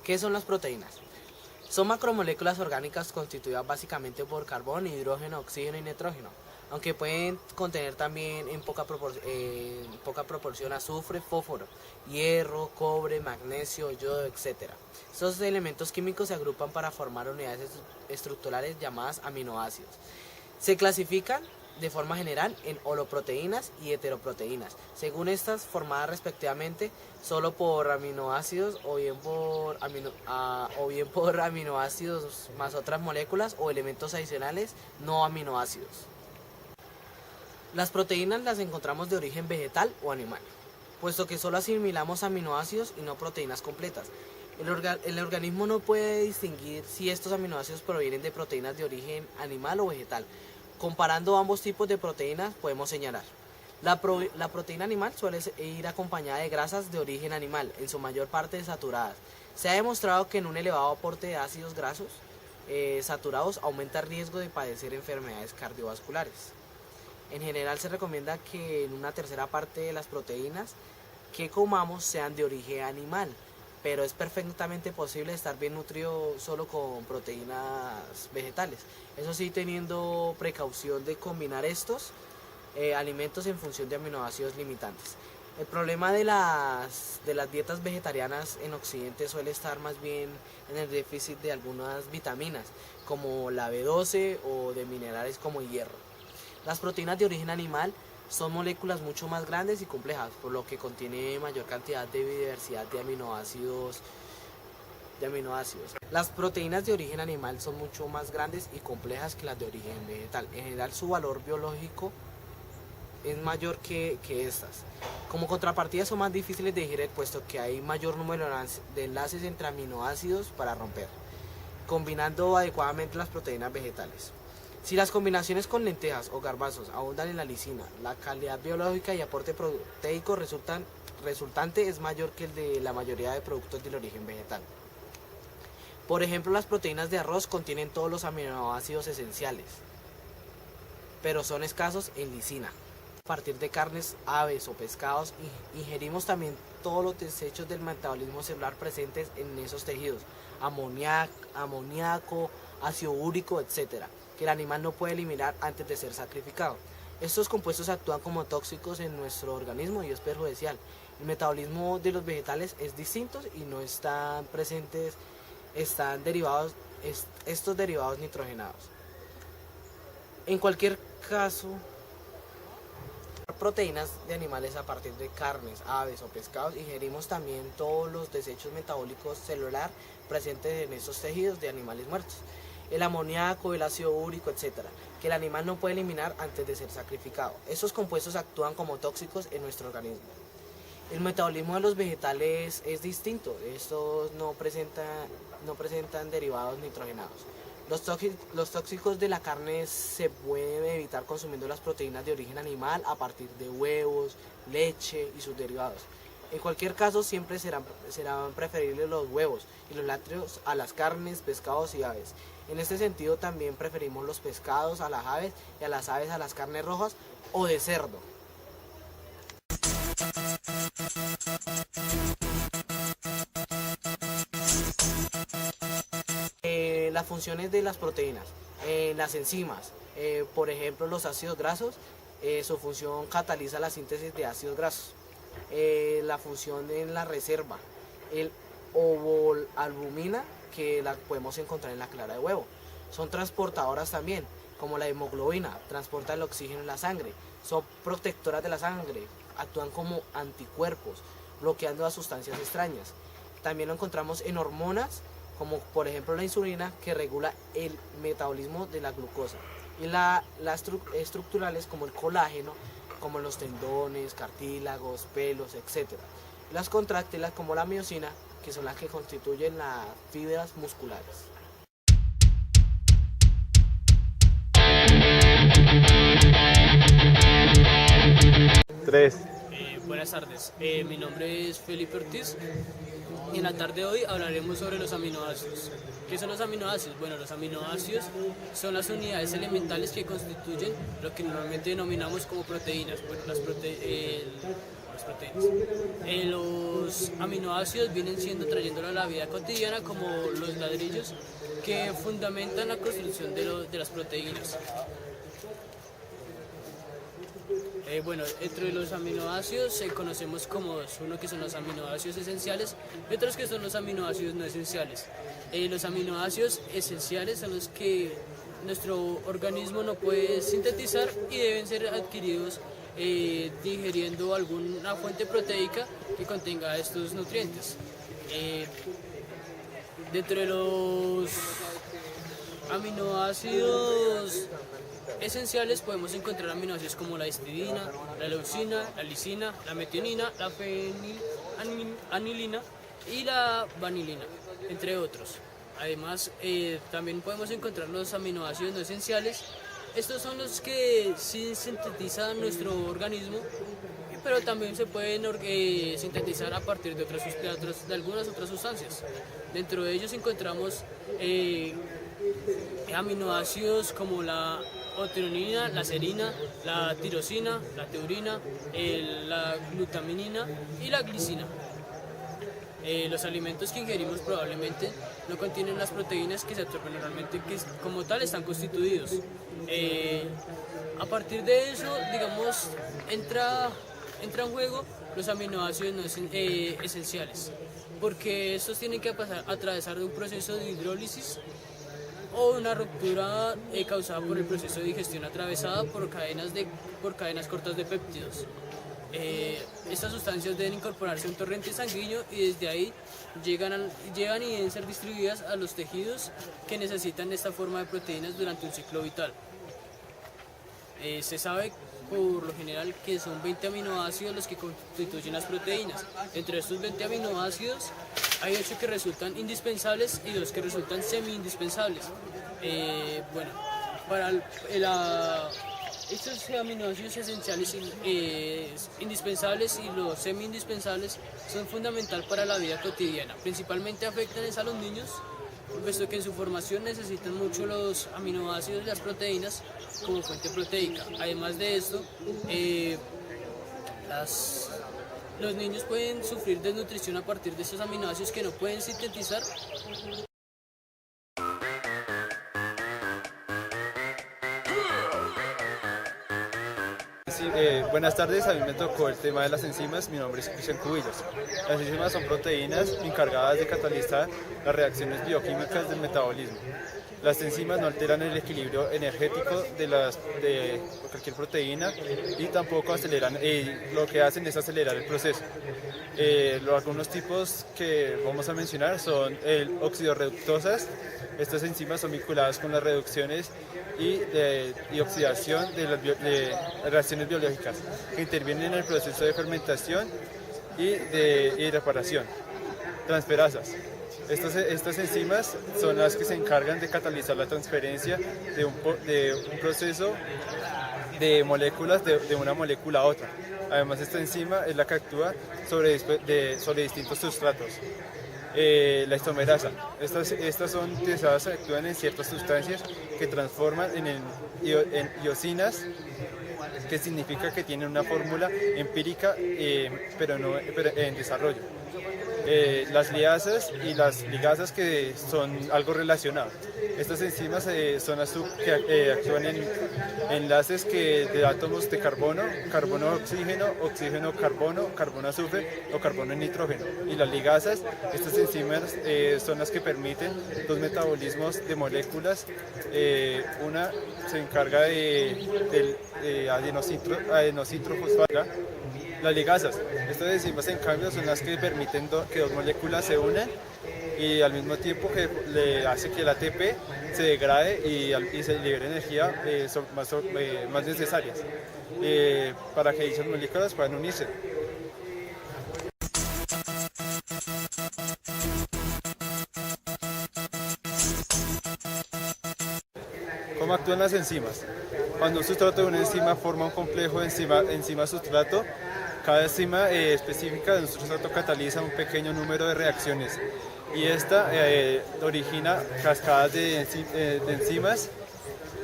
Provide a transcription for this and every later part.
¿Qué son las proteínas? Son macromoléculas orgánicas constituidas básicamente por carbón, hidrógeno, oxígeno y nitrógeno, aunque pueden contener también en poca proporción azufre, fósforo, hierro, cobre, magnesio, yodo, etc. Estos elementos químicos se agrupan para formar unidades estructurales llamadas aminoácidos. Se clasifican de forma general en holoproteínas y heteroproteínas, según estas formadas respectivamente solo por aminoácidos o bien por aminoácidos más otras moléculas o elementos adicionales no aminoácidos. Las proteínas las encontramos de origen vegetal o animal, puesto que solo asimilamos aminoácidos y no proteínas completas. El organismo no puede distinguir si estos aminoácidos provienen de proteínas de origen animal o vegetal. Comparando ambos tipos de proteínas podemos señalar. La proteína animal suele ir acompañada de grasas de origen animal, en su mayor parte saturadas. Se ha demostrado que en un elevado aporte de ácidos grasos saturados aumenta el riesgo de padecer enfermedades cardiovasculares. En general se recomienda que en una tercera parte de las proteínas que comamos sean de origen animal, pero es perfectamente posible estar bien nutrido solo con proteínas vegetales. Eso sí, teniendo precaución de combinar estos alimentos en función de aminoácidos limitantes. El problema de las dietas vegetarianas en Occidente suele estar más bien en el déficit de algunas vitaminas, como la B12 o de minerales como el hierro. Las proteínas de origen animal son moléculas mucho más grandes y complejas, por lo que contiene mayor cantidad de diversidad de aminoácidos. Las proteínas de origen animal son mucho más grandes y complejas que las de origen vegetal. En general, su valor biológico es mayor que estas. Como contrapartida, son más difíciles de digerir, puesto que hay mayor número de enlaces entre aminoácidos para romper, combinando adecuadamente las proteínas vegetales. Si las combinaciones con lentejas o garbanzos abundan en la lisina, la calidad biológica y aporte proteico resultante es mayor que el de la mayoría de productos del origen vegetal. Por ejemplo, las proteínas de arroz contienen todos los aminoácidos esenciales, pero son escasos en lisina. A partir de carnes, aves o pescados, ingerimos también todos los desechos del metabolismo celular presentes en esos tejidos, amoníaco, ácido úrico, etc., que el animal no puede eliminar antes de ser sacrificado. Estos compuestos actúan como tóxicos en nuestro organismo y es perjudicial. El metabolismo de los vegetales es distinto y no están presentes estos derivados nitrogenados. En cualquier caso, proteínas de animales a partir de carnes, aves o pescados, ingerimos también todos los desechos metabólicos celular presentes en estos tejidos de animales muertos, el amoníaco, el ácido úrico, etc., que el animal no puede eliminar antes de ser sacrificado. Estos compuestos actúan como tóxicos en nuestro organismo. El metabolismo de los vegetales es distinto, estos no presentan derivados nitrogenados. Los tóxicos de la carne se pueden evitar consumiendo las proteínas de origen animal a partir de huevos, leche y sus derivados. En cualquier caso, siempre serán preferibles los huevos y los lácteos a las carnes, pescados y aves. En este sentido, también preferimos los pescados a las aves y a las aves a las carnes rojas o de cerdo. Las funciones de las proteínas, las enzimas, por ejemplo los ácidos grasos, su función cataliza la síntesis de ácidos grasos. La función en la reserva, el ovoalbumina, que la podemos encontrar en la clara de huevo. Son transportadoras también, como la hemoglobina, transporta el oxígeno en la sangre. Son protectoras de la sangre, actúan como anticuerpos, bloqueando las sustancias extrañas. También lo encontramos en hormonas, como por ejemplo la insulina, que regula el metabolismo de la glucosa. Y las estructurales, como el colágeno, como los tendones, cartílagos, pelos, etc. Las contráctiles, como la miosina, que son las que constituyen las fibras musculares. Buenas tardes, mi nombre es Felipe Ortiz y en la tarde de hoy hablaremos sobre los aminoácidos. ¿Qué son los aminoácidos? Bueno, los aminoácidos son las unidades elementales que constituyen lo que normalmente denominamos como proteínas. Bueno, las proteínas. Los aminoácidos vienen siendo trayéndolo a la vida cotidiana como los ladrillos que fundamentan la construcción de las proteínas. Bueno, entre los aminoácidos conocemos como dos, uno que son los aminoácidos esenciales y otros que son los aminoácidos no esenciales. Los aminoácidos esenciales son los que nuestro organismo no puede sintetizar y deben ser adquiridos digiriendo alguna fuente proteica que contenga estos nutrientes. Dentro de los aminoácidos esenciales podemos encontrar aminoácidos como la histidina, la leucina, la lisina, la metionina, la fenilanilina y la vanilina, entre otros. Además, también podemos encontrar los aminoácidos no esenciales. Estos son los que sí sintetiza nuestro organismo, pero también se pueden sintetizar a partir de algunas otras sustancias. Dentro de ellos encontramos aminoácidos como la otionina, la serina, la tirosina, la taurina, la glutaminina y la glicina. Los alimentos que ingerimos probablemente no contienen las proteínas que se absorben normalmente, que como tal están constituidos. A partir de eso, digamos, entra en juego los aminoácidos no esenciales, porque estos tienen que atravesar de un proceso de hidrólisis o una ruptura causada por el proceso de digestión atravesada por cadenas cortas de péptidos. Estas sustancias deben incorporarse a un torrente sanguíneo y desde ahí llegan y deben ser distribuidas a los tejidos que necesitan esta forma de proteínas durante un ciclo vital. Se sabe por lo general que son 20 aminoácidos los que constituyen las proteínas. Entre estos 20 aminoácidos hay 8 que resultan indispensables y 2 que resultan semi-indispensables. Bueno, para estos aminoácidos esenciales indispensables y los semi-indispensables son fundamental para la vida cotidiana. Principalmente afectan a los niños, puesto que en su formación necesitan mucho los aminoácidos y las proteínas como fuente proteica. Además de esto, los niños pueden sufrir desnutrición a partir de estos aminoácidos que no pueden sintetizar. Sí, buenas tardes, a mí me tocó el tema de las enzimas. Mi nombre es Cristian Cubillos. Las enzimas son proteínas encargadas de catalizar las reacciones bioquímicas del metabolismo. Las enzimas no alteran el equilibrio energético de cualquier proteína y tampoco aceleran, lo que hacen es acelerar el proceso. Algunos tipos que vamos a mencionar son oxidorreductasas. Estas enzimas son vinculadas con las reducciones y oxidación de reacciones biológicas que intervienen en el proceso de fermentación y reparación. Transferasas. Estas enzimas son las que se encargan de catalizar la transferencia de un proceso de moléculas de una molécula a otra. Además, esta enzima es la que actúa sobre distintos sustratos. La isomerasa. Estas son utilizadas, actúan en ciertas sustancias que transforman en iosinas, que significa que tienen una fórmula empírica, pero en desarrollo. Las liasas y las ligasas, que son algo relacionado. Estas enzimas que actúan en enlaces de átomos de carbono, carbono-oxígeno, oxígeno-carbono, carbono-azufre o carbono-nitrógeno. Y las ligasas, estas enzimas son las que permiten los metabolismos de moléculas. Una se encarga de adenocitrofosfato. Las ligasas, estas enzimas en cambio son las que permiten que dos moléculas se unan y al mismo tiempo que le hace que el ATP se degrade y se libere energía más necesarias para que dichas moléculas puedan unirse. ¿Cómo actúan las enzimas? Cuando un sustrato de una enzima forma un complejo enzima-sustrato, cada enzima específica de un sustrato cataliza un pequeño número de reacciones y esta origina cascadas de enzimas.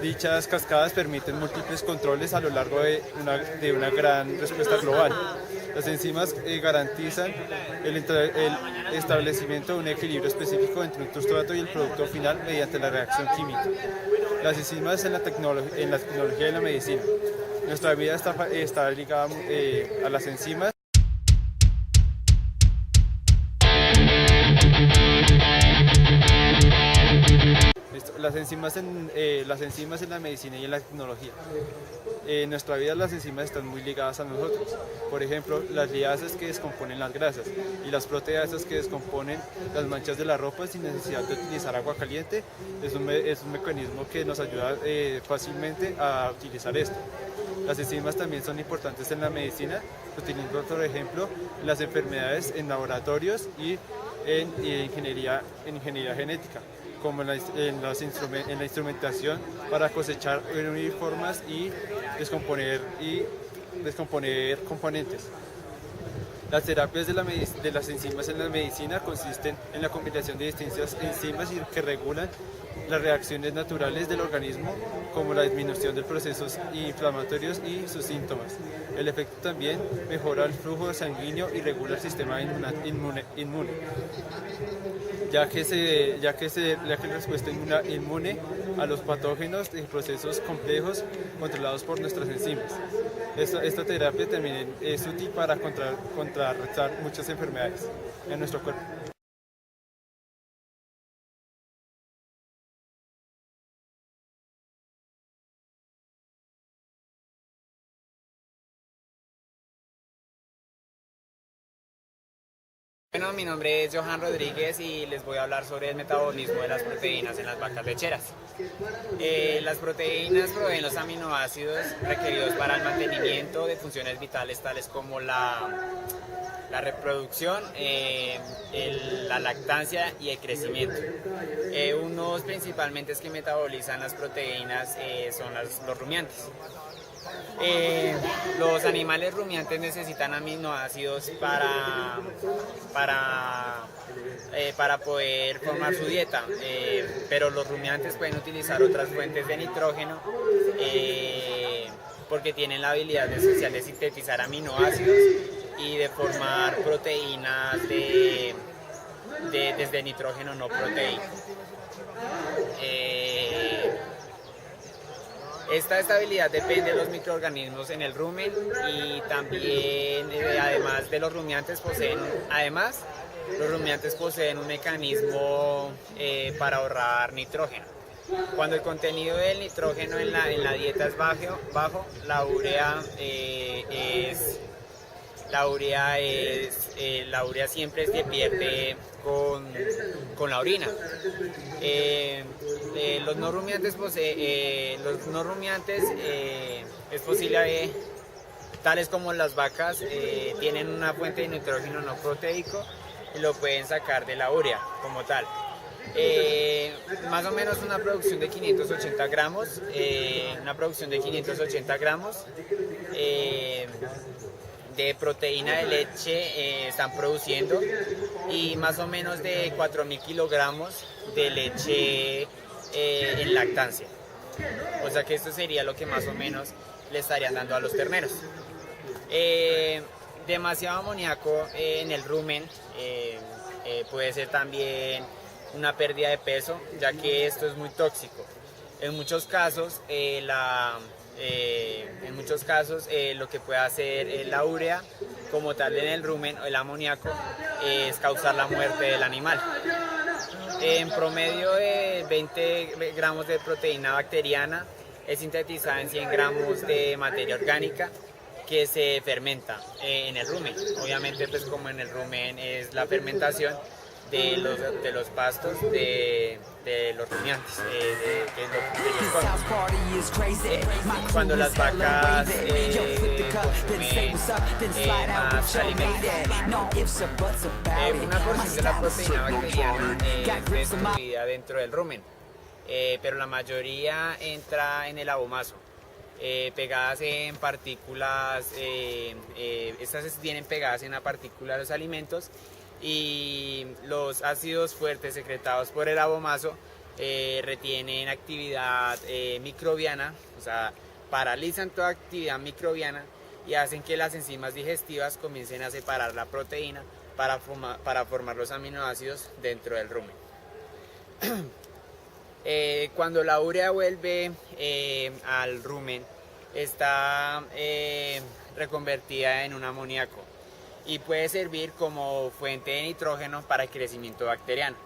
Dichas cascadas permiten múltiples controles a lo largo de una gran respuesta global. Las enzimas garantizan el establecimiento de un equilibrio específico entre un sustrato y el producto final mediante la reacción química. Las enzimas en la tecnología y la medicina. Nuestra vida está ligada a las enzimas. Las enzimas en la medicina y en la tecnología. En nuestra vida las enzimas están muy ligadas a nosotros. Por ejemplo, las liasas que descomponen las grasas y las proteasas que descomponen las manchas de la ropa sin necesidad de utilizar agua caliente. Es un mecanismo que nos ayuda fácilmente a utilizar esto. Las enzimas también son importantes en la medicina, utilizando por ejemplo en las enfermedades en laboratorios y en ingeniería genética, como en la instrumentación para cosechar, unir formas y descomponer componentes. Las terapias de las enzimas en la medicina consisten en la combinación de distintas enzimas que regulan las reacciones naturales del organismo, como la disminución de procesos inflamatorios y sus síntomas. El efecto también mejora el flujo sanguíneo y regula el sistema inmune, ya que la respuesta inmune a los patógenos y procesos complejos controlados por nuestras enzimas. Esta terapia también es útil para contrarrestar muchas enfermedades en nuestro cuerpo. Bueno, mi nombre es Johan Rodríguez y les voy a hablar sobre el metabolismo de las proteínas en las vacas lecheras. Las proteínas proveen los aminoácidos requeridos para el mantenimiento de funciones vitales tales como la reproducción, la lactancia y el crecimiento. Unos principalmente que metabolizan las proteínas son los rumiantes. Los animales rumiantes necesitan aminoácidos para poder formar su dieta, pero los rumiantes pueden utilizar otras fuentes de nitrógeno porque tienen la habilidad especial de sintetizar aminoácidos y de formar proteínas desde nitrógeno no proteico. Esta estabilidad depende de los microorganismos en el rumen y también, además de los rumiantes, los rumiantes poseen un mecanismo para ahorrar nitrógeno. Cuando el contenido del nitrógeno en la dieta es bajo, la urea siempre se pierde con la orina. Los no rumiantes es posible, tales como las vacas, tienen una fuente de nitrógeno no proteico y lo pueden sacar de la urea como tal. Más o menos una producción de 580 gramos, de proteína de leche están produciendo y más o menos de 4.000 kilogramos de leche en lactancia. O sea que esto sería lo que más o menos le estarían dando a los terneros. Demasiado amoníaco en el rumen puede ser también una pérdida de peso, ya que esto es muy tóxico. En muchos casos lo que puede hacer la urea como tal en el rumen o el amoníaco es causar la muerte del animal. En promedio de 20 gramos de proteína bacteriana es sintetizada en 100 gramos de materia orgánica que se fermenta en el rumen. Obviamente, pues como en el rumen es la fermentación de los pastos de los rumiantes, que es lo que ellos comen. Cuando las vacas consumen más alimentos, una porción de la proteína bacteriana es destruida dentro del rumen, pero la mayoría entra en el abomazo. Pegadas en partículas, estas vienen pegadas en la partícula de los alimentos, y los ácidos fuertes secretados por el abomazo retienen actividad microbiana, o sea, paralizan toda actividad microbiana y hacen que las enzimas digestivas comiencen a separar la proteína para formar los aminoácidos dentro del rumen. Cuando la urea vuelve al rumen, está reconvertida en un amoníaco y puede servir como fuente de nitrógeno para el crecimiento bacteriano.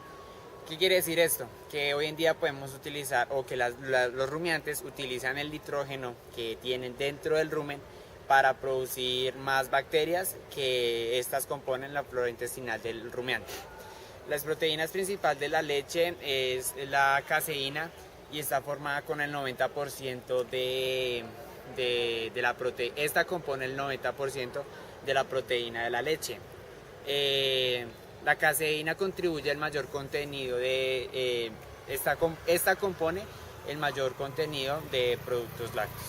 ¿Qué quiere decir esto? Que hoy en día podemos utilizar, o que los rumiantes utilizan el nitrógeno que tienen dentro del rumen para producir más bacterias que estas componen la flora intestinal del rumiante. Las proteínas principales de la leche es la caseína y está formada con el 90% de la proteína. Esta compone el 90% de la proteína de la leche. La caseína contribuye al mayor contenido esta compone el mayor contenido de productos lácteos.